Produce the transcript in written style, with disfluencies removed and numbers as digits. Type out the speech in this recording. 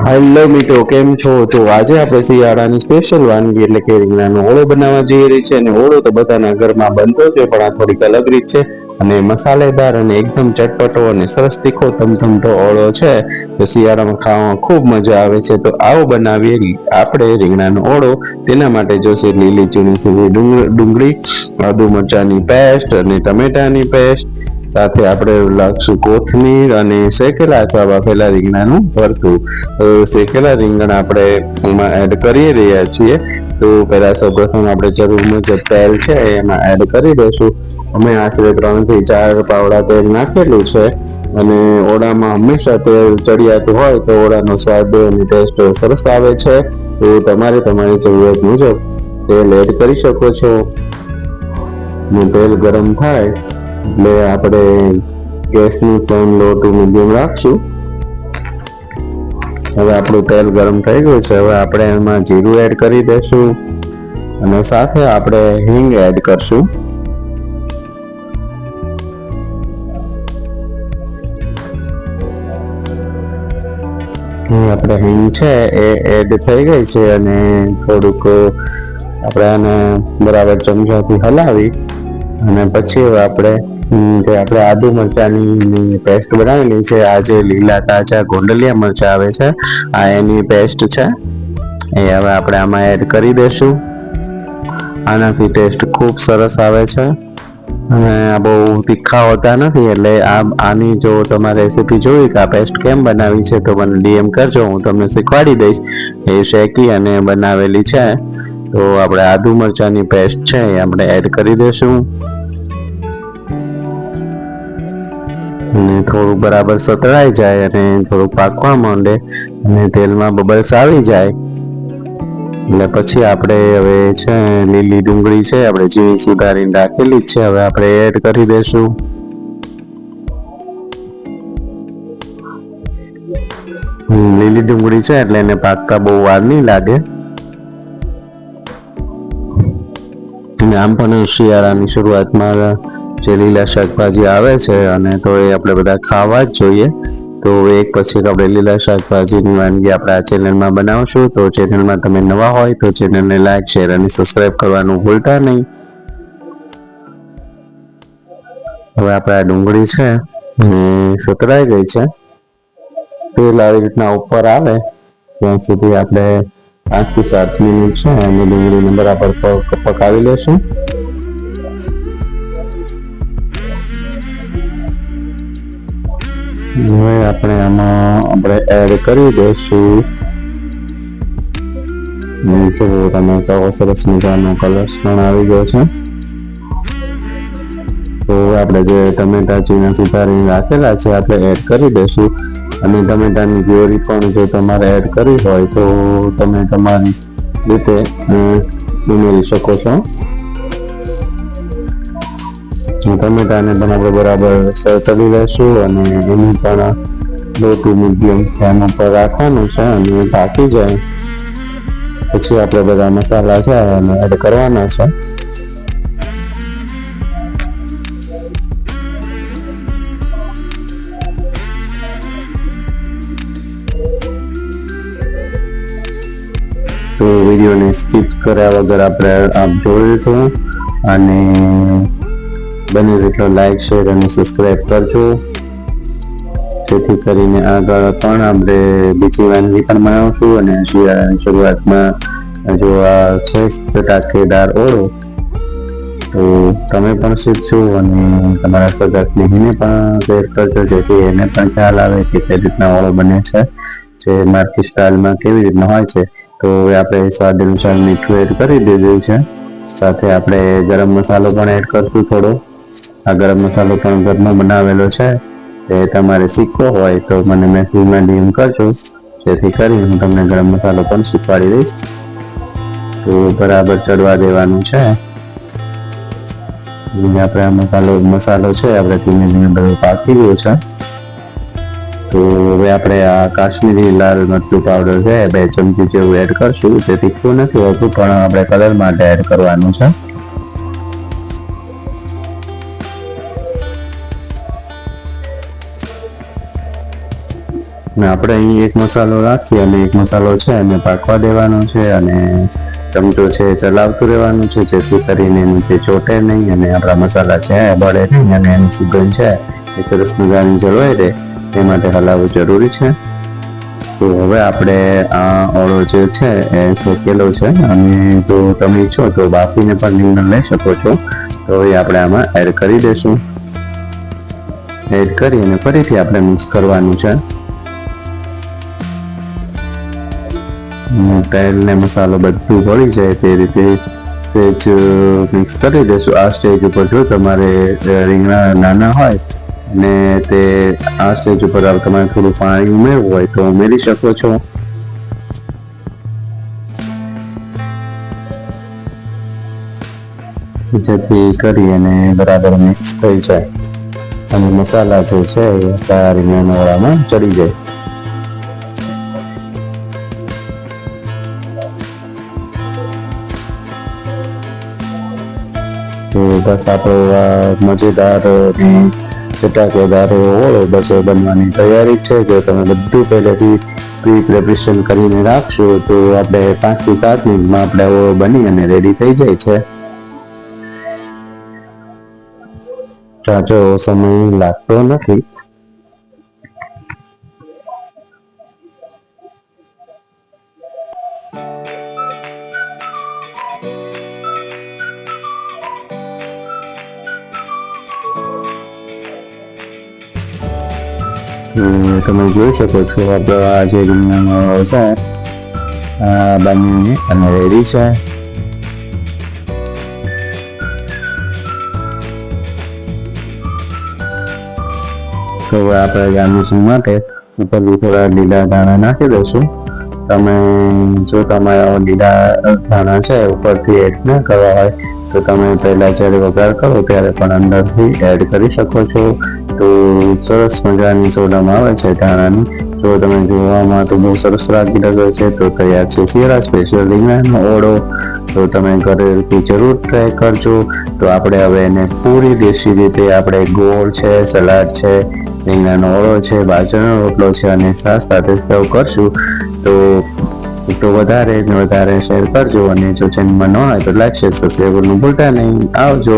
Hello મિત્રો, કેમ છો? તો આજે આપણે શિયાળાની સ્પેશિયલ વાનગી એટલે કે રીંગણાનો ઓળો બનાવવા જઈ રહી છે. અને ઓળો તો બધાના ઘરમાં બનતો જ હોય, પણ આ થોડીક અલગ રીત છે અને મસાલેદાર અને એકદમ ચટપટો અને સરસ તીખો ધમધમતો ઓળો છે. તો શિયાળામાં ખાવામાં ખૂબ મજા આવે છે. તો આવો બનાવીએ આપણે રીંગણાનો ઓળો. તેના માટે જોશે લીલી ચીણી સીવી ડુંગળી, આદુ મરચાંની પેસ્ટ અને ટમેટાની પેસ્ટ, સાથે આપણે લાગશું કોથમીર અને શેકેલા અથવા બાફેલા રીંગણાનું ભરતું. શેકેલા રીંગણ આપણે એમાં એડ કરી રહ્યા છીએ. તો પહેલા સૌપ્રથમ આપણે જરૂર મુજબ તેલ છે એમાં એડ કરી દઈશું. અમે આશરે 3 થી 4 પાવડા તેલ નાખેલું છે. અને ઓળામાં હંમેશા તેલ ચડિયાતું હોય તો ઓળાનો સ્વાદ અને ટેસ્ટ સરસ આવે છે. તો તમારે તમારી જરૂરિયાત મુજબ તેલ એડ કરી શકો છો. તેલ ગરમ થાય એટલે આપણે ગેસની ફ્લેમ લો ટુ મીડિયમ રાખશું. હવે આપણું તેલ ગરમ થઈ ગયું છે. હવે આપણે એમાં જીરું એડ કરી દઈશું અને સાથે આપણે હિંગ એડ કરશું. આપણે હિંગ છે એ એડ થઈ ગઈ છે અને થોડુંક આપણે આને બરાબર ચમચાથી હલાવી અને પછી આપણે આદુ મરચાંની પેસ્ટ બનાવેલી છે. આ જે લીલા તાજા ગોંડલિયા મરચાં આવે છે, આ એની પેસ્ટ છે, એ હવે આપણે આમાં એડ કરી દઈશું. આનાથી ટેસ્ટ ખૂબ સરસ આવે છે અને આ બહુ તીખા હોતા નથી. એટલે આની જો તમારે રેસીપી જોઈ કે આ પેસ્ટ કેમ બનાવી છે તો મને ડીએમ કરજો, હું તમને શીખવાડી દઈશ. એ શેકી અને બનાવેલી છે. તો આપણે આદુ મરચાંની પેસ્ટ છે એ આપણે એડ કરી દઈશું અને થોડું બરાબર સતળાઈ જાય અને થોડું પાકવા માંડે અને તેલમાં બબલ્સ આવી જાય એટલે પછી આપણે હવે છે લીલી ડુંગળી છે આપણે ઝીણી સુધારીને રાખેલી જ છે, હવે આપણે એડ કરી દઈશું. લીલી ડુંગળી છે એટલે એને પાકતા બહુ વાર નહીં લાગે. અને આમ પણ શિયાળાની શરૂઆતમાં જે લીલા શાકભાજી આવે છે અને તો એ આપણે બધા ખાવા જ જોઈએ. તો એક પછી આપણે લીલા શાકભાજીની વાનગી આપણે આ ચેનલમાં બનાવશું. તો ચેનલમાં તમે નવા હોય તો ચેનલને લાઈક, શેર અને સબસ્ક્રાઈબ કરવાનું ભૂલતા નહીં. હવે આપણે આ ડુંગળી છે એ સતરાઈ ગઈ છે. તેલ આવી રીતના ઉપર આવે ત્યાં સુધી આપણે 5 થી 7 મિનિટ છે અને ડુંગળીને બરાબર પકાવી લેશું. હવે આપણે આમાં એડ કરી દઈશું ટમેટા. સરસ મજાનો કલર પણ આવી ગયો છે. તો આપણે જે ટમેટા ચીના સુધારીને રાખેલા છે આપણે એડ કરી દઈશું. અને ટમેટાની ગ્રેવી પણ જો તમારે એડ કરી હોય તો તમે તમારી રીતે ઉમેરી શકો છો. ટમેટાને પણ આપણે બરાબર તળી લઈશું અને એની પણ લો ટુ મીડિયમ ફ્લેમ ઉપર રાખવાનું છે અને પાકી જાય પછી આપણે બધા મસાલા છે એને એડ કરવાના છે. તો વિડીયોને સ્કીપ કર્યા વગર આપણે આપ જોયું હતું અને બને એટલો લાઈક, શેર અને સબસ્ક્રાઈબ કરજો, જેથી કરીને આગળ પણ આપણે બીજી વાનગી પણ બનાવશું. અને શિયાળાની શરૂઆતમાં જો આ છે ટાકેદાર ઓળો તો તમે પણ શીખજો અને તમારા સગા સ્નેહીને પણ શેર કરજો, જેથી એને પણ ખ્યાલ આવે કે કઈ રીતના ઓળો બને છે, જે માર્કી સ્ટાઇલમાં કેવી રીતના હોય છે. તો હવે આપણે સ્વાદ અનુસાર મીઠું એડ કરી દીધું છે. સાથે આપણે ગરમ મસાલો પણ એડ કરશું થોડો. આ ગરમ મસાલો પણ ઘરમાં બનાવેલો છે. એ તમારે શીખવો હોય તો મને મેસેજમાં ડીએમ કરજો, જેથી કરીને હું તમને ગરમ મસાલો પણ શીખવાડી દઈશ. તો બરાબર ચડવા દેવાનું છે. આપણે આ મસાલો છે આપણે ધીમે ધીમે બધું પાકી ગયો છે. તો હવે આપણે આ કાશ્મીરી લાલ મરચું પાવડર છે 2 ચમચી જેવું એડ કરશું. તે તીખું નથી હોતું પણ આપણે કલર માટે એડ કરવાનું છે. અને આપણે અહીં એક મસાલો રાખી અને એક મસાલો છે અને પાકવા દેવાનો છે, અને ચમચો છે ચલાવતું રહેવાનું છે, જેથી કરીને નીચે ચોટે નહીં અને આપણા મસાલા છે બળે નહીં અને એની સુગંધ છે એ સરસ મજાની જળવાઈ રહે એ માટે હલાવવું જરૂરી છે. તો હવે આપણે આ ઓળો જે છે એ શેકેલો છે, અને જો તમે ઈચ્છો તો બાફીને પણ રીંગણ લઈ શકો છો. તો એ આપણે આમાં એડ કરી દઈશું. એડ કરી અને ફરીથી આપણે મિક્સ કરવાનું છે. તેલ ને મસાલો બધું ભળી જાય તે રીતે જ મિક્સ કરી દેશું. આ સ્ટેજ ઉપર જો તમારે રીંગણા નાના હોય અને તે આ સ્ટેજ ઉપર તમારે થોડું પાણી ઉમેરવું હોય તો ઉમેરી શકો છો. જેથી કરી અને બરાબર મિક્સ થઈ જાય અને મસાલા જે છે એ આપણા રીંગણાના ઓળામાં ચડી જાય. તો બસ આપણો મજેદાર ચટાકેદાર ઓળો બસ બનવાની તૈયારી છે. જો તમે બધું પહેલેથી પ્રી પ્રિપરેશન કરીને રાખશો તો આપણે 5 થી 7 મિનિટમાં આપણે ઓળો બની અને રેડી થઈ જાય છે. ઝાઝો સમય લાગતો નથી. તમે જોઈ શકો છો આપણો આ જે રીંગણાનો ઓળો છે આ બનીને અને રેડી છે. તો હવે આપણે ગાર્નિશિંગ માટે ઉપરથી થોડા લીલા ધાણા નાખી દઈશું. તમે જો તમારા લીલા ધાણા છે ઉપરથી એડ ના કરવા હોય તો તમે પહેલાં જ્યારે વઘાર કરો ત્યારે પણ અંદરથી એડ કરી શકો છો. તો સરસ મજાની સોડામાં આવે છે ધાણાની. જો તમે જોવામાં તો બહુ સરસ લાગી રહ્યો છે. તો તૈયાર છે શિયાળા સ્પેશિયલ રીંગણાનો ઓળો. તો તમે ઘરેથી જરૂર ટ્રાય કરજો. તો આપણે હવે એને પૂરી દેશી રીતે આપણે ગોળ છે, સલાડ છે, રીંગણાનો ઓળો છે, બાજરાનો રોટલો છે અને છાશ સાથે સર્વ કરશું. તો વધારે ને વધારે શેર કરજો, અને જો ચેનલમાં ન હોય તો લાઈક શેર સબસ્ક્રાઈબ કરવાનું ભૂલતા નહીં. આવજો.